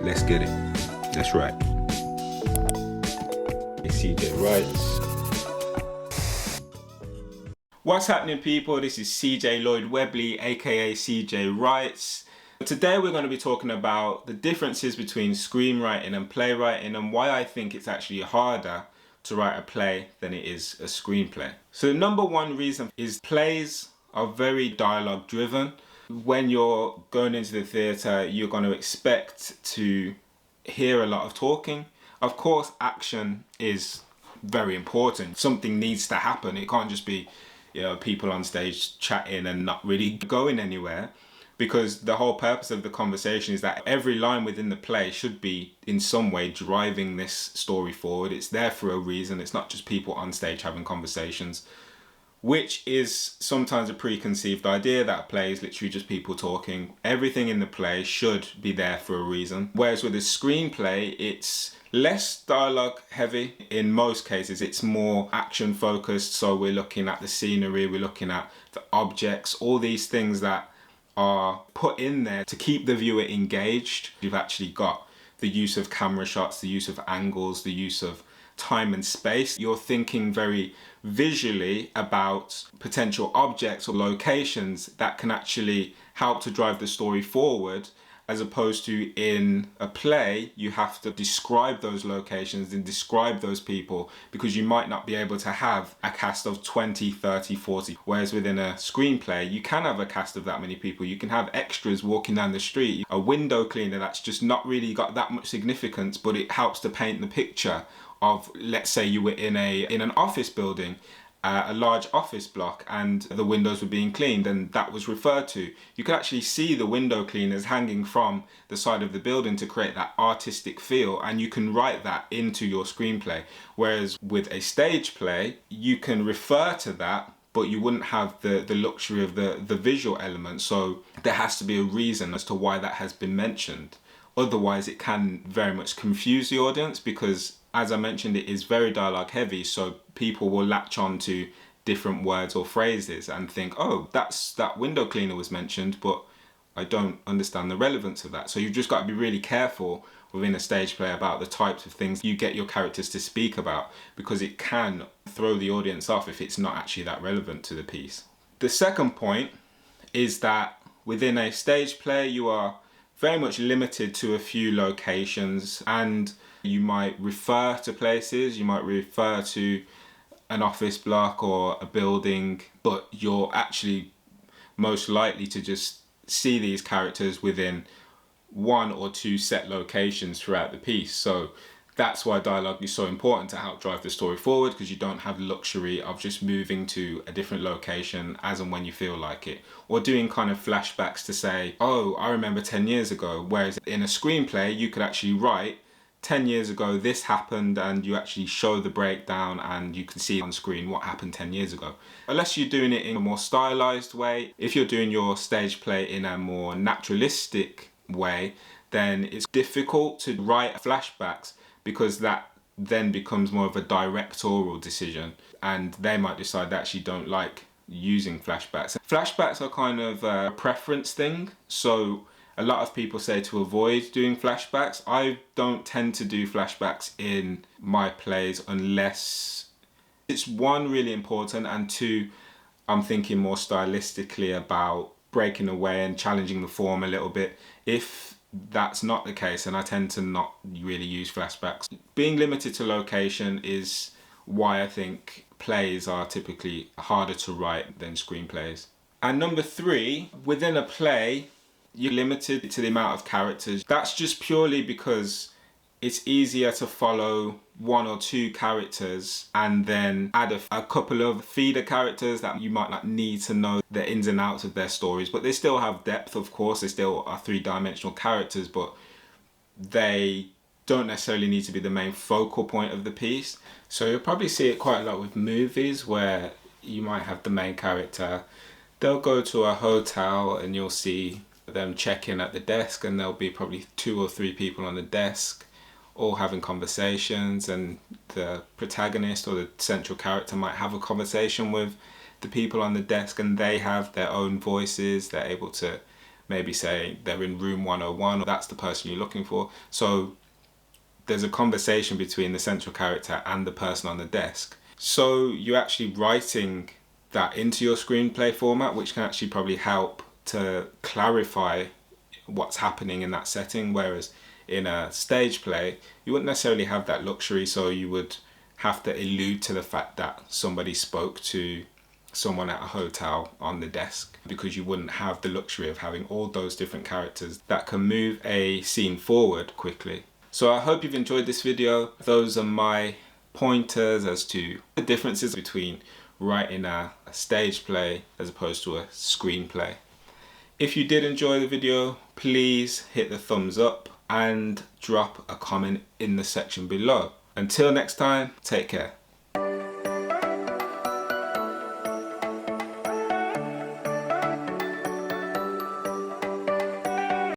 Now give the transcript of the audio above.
Let's get it. That's right. CJ writes. What's happening, people? This is CJ Lloyd Webley, aka CJ Writes. Today we're going to be talking about the differences between screenwriting and playwriting and why I think it's actually harder to write a play than it is a screenplay. So the number one reason is plays are very dialogue driven. When you're going into the theatre, you're going to expect to hear a lot of talking. Of course, action is very important. Something needs to happen. It can't just be, people on stage chatting and not really going anywhere, because the whole purpose of the conversation is that every line within the play should be in some way driving this story forward. It's there for a reason. It's not just people on stage having conversations, which is sometimes a preconceived idea that a play is literally just people talking. Everything in the play should be there for a reason. Whereas with a screenplay, it's less dialogue heavy. In most cases, it's more action focused. So we're looking at the scenery, we're looking at the objects, all these things that are put in there to keep the viewer engaged. You've actually got the use of camera shots, the use of angles, the use of time and space. You're thinking very visually about potential objects or locations that can actually help to drive the story forward, as opposed to in a play, you have to describe those locations and describe those people, because you might not be able to have a cast of 20, 30, 40. Whereas within a screenplay, you can have a cast of that many people. You can have extras walking down the street, a window cleaner that's just not really got that much significance, but it helps to paint the picture of, let's say you were in an office building, a large office block, and the windows were being cleaned and that was referred to. You could actually see the window cleaners hanging from the side of the building to create that artistic feel, and you can write that into your screenplay. Whereas with a stage play, you can refer to that, but you wouldn't have the luxury of the visual element. So there has to be a reason as to why that has been mentioned. Otherwise, it can very much confuse the audience, because as I mentioned, it is very dialogue heavy, so people will latch on to different words or phrases and think, oh, that window cleaner was mentioned, but I don't understand the relevance of that. So you've just got to be really careful within a stage play about the types of things you get your characters to speak about, because it can throw the audience off if it's not actually that relevant to the piece. The second point is that within a stage play, you are very much limited to a few locations, and you might refer to places, you might refer to an office block or a building, but you're actually most likely to just see these characters within one or two set locations throughout the piece. So that's why dialogue is so important to help drive the story forward, because you don't have the luxury of just moving to a different location as and when you feel like it, or doing kind of flashbacks to say, oh, I remember 10 years ago. Whereas in a screenplay, you could actually write 10 years ago this happened, and you actually show the breakdown and you can see on screen what happened 10 years ago. Unless you're doing it in a more stylized way, if you're doing your stage play in a more naturalistic way, then it's difficult to write flashbacks, because that then becomes more of a directorial decision, and they might decide they actually don't like using flashbacks. Flashbacks are kind of a preference thing, so a lot of people say to avoid doing flashbacks. I don't tend to do flashbacks in my plays unless it's, one, really important, and two, I'm thinking more stylistically about breaking away and challenging the form a little bit. If that's not the case, and I tend to not really use flashbacks. Being limited to location is why I think plays are typically harder to write than screenplays. And number three, within a play, you're limited to the amount of characters. That's just purely because it's easier to follow one or two characters and then add a couple of feeder characters that you might not need to know the ins and outs of their stories, but they still have depth, of course. They still are three-dimensional characters, but they don't necessarily need to be the main focal point of the piece. So you'll probably see it quite a lot with movies, where you might have the main character, they'll go to a hotel and you'll see them check in at the desk, and there'll be probably 2 or 3 people on the desk all having conversations, and the protagonist or the central character might have a conversation with the people on the desk, and they have their own voices. They're able to maybe say they're in room 101, or that's the person you're looking for. So there's a conversation between the central character and the person on the desk. So you're actually writing that into your screenplay format, which can actually probably help to clarify what's happening in that setting. Whereas in a stage play, you wouldn't necessarily have that luxury, so you would have to allude to the fact that somebody spoke to someone at a hotel on the desk, because you wouldn't have the luxury of having all those different characters that can move a scene forward quickly. So I hope you've enjoyed this video. Those are my pointers as to the differences between writing a stage play as opposed to a screenplay. If you did enjoy the video, please hit the thumbs up and drop a comment in the section below. Until next time, take care.